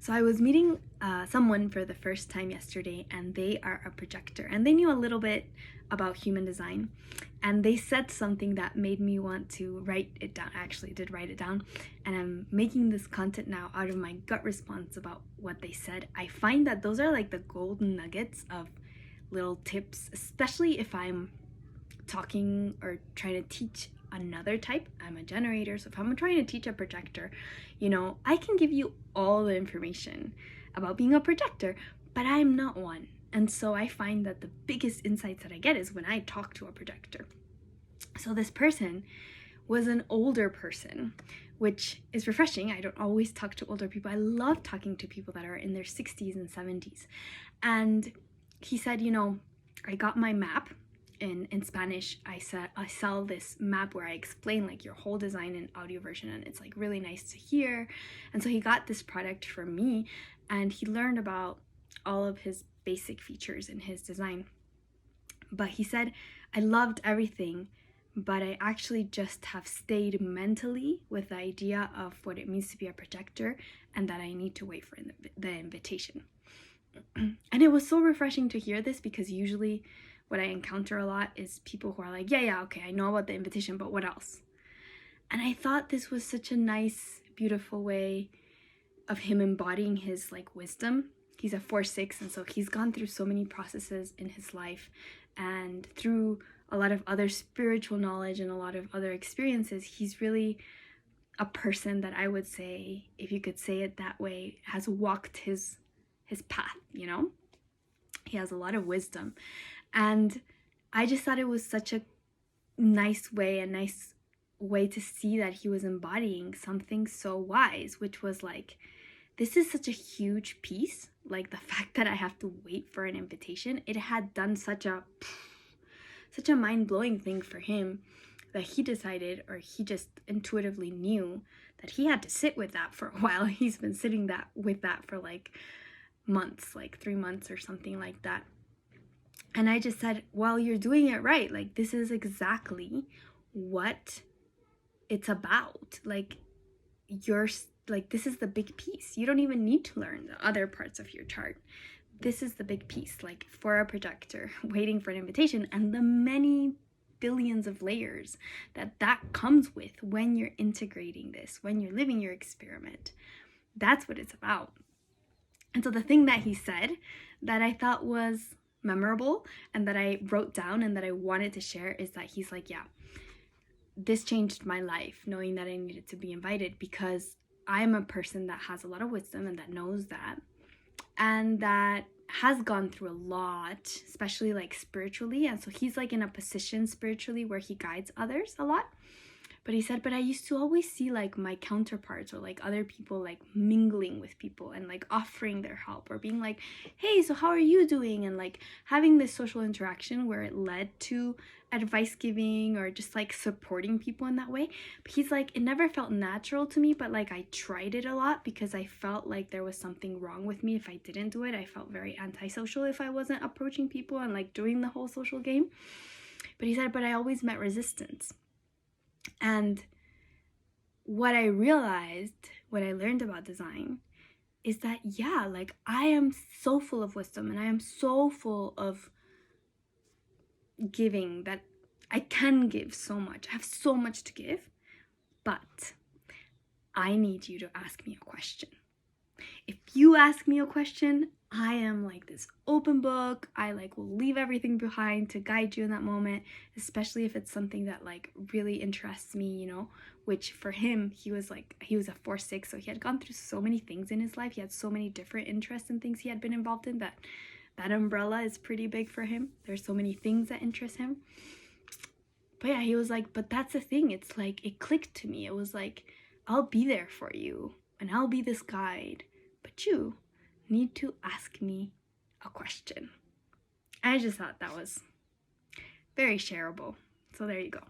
So I was meeting someone for the first time yesterday, and they are a projector, and they knew a little bit about human design, and they said something that made me want to write it down. I actually did write it down, and I'm making this content now out of my gut response about what they said. I find that those are like the golden nuggets of little tips, especially if I'm talking or trying to teach another type. I'm a generator, so if I'm trying to teach a projector, I can give you all the information about being a projector, but I'm not one. And so I find that the biggest insights that I get is when I talk to a projector. So this person was an older person, which is refreshing. I don't always talk to older people. I love talking to people that are in their 60s and 70s. And he said, I got my map. In Spanish, I sell this map where I explain like your whole design in audio version, and it's like really nice to hear. And so he got this product for me, and he learned about all of his basic features in his design. But he said, I loved everything, but I actually just have stayed mentally with the idea of what it means to be a projector, and that I need to wait for the invitation. And it was so refreshing to hear this, because usually what I encounter a lot is people who are like, yeah, okay, I know about the invitation, but what else? And I thought this was such a nice, beautiful way of him embodying his like wisdom. He's a 4/6, and so he's gone through so many processes in his life, and through a lot of other spiritual knowledge and a lot of other experiences, he's really a person that I would say, if you could say it that way, has walked his path, He has a lot of wisdom. And I just thought it was such a nice way to see that he was embodying something so wise, which was like, this is such a huge piece, like the fact that I have to wait for an invitation. It had done such a mind-blowing thing for him that he decided, or he just intuitively knew, that he had to sit with that for a while. He's been sitting with that for like months, like 3 months or something like that. And I just said, well, you're doing it right. Like, this is exactly what it's about. Like, this is the big piece. You don't even need to learn the other parts of your chart. This is the big piece, like for a projector, waiting for an invitation, and the many billions of layers that comes with when you're integrating this, when you're living your experiment. That's what it's about. And so the thing that he said that I thought was memorable and that I wrote down and that I wanted to share is that he's like, yeah, this changed my life, knowing that I needed to be invited, because I'm a person that has a lot of wisdom and that knows that, and that has gone through a lot, especially like spiritually. And so he's like in a position spiritually where he guides others a lot. But he said, but I used to always see like my counterparts or like other people like mingling with people and like offering their help, or being like, hey, so how are you doing? And like having this social interaction where it led to advice giving or just like supporting people in that way. But he's like, it never felt natural to me, but like I tried it a lot because I felt like there was something wrong with me if I didn't do it. I felt very antisocial if I wasn't approaching people and like doing the whole social game. But he said, but I always met resistance. And what I realized when I learned about design is that, yeah, like I am so full of wisdom and I am so full of giving that I can give so much. I have so much to give, but I need you to ask me a question. If you ask me a question, I am like this open book. I like will leave everything behind to guide you in that moment, especially if it's something that like really interests me, which for him, he was a 4/6, so he had gone through so many things in his life. He had so many different interests and things he had been involved in that umbrella is pretty big for him. There's so many things that interest him. But yeah, he was like, but that's the thing. It's like, it clicked to me. It was like, I'll be there for you and I'll be this guide, but you need to ask me a question. I just thought that was very shareable. So there you go.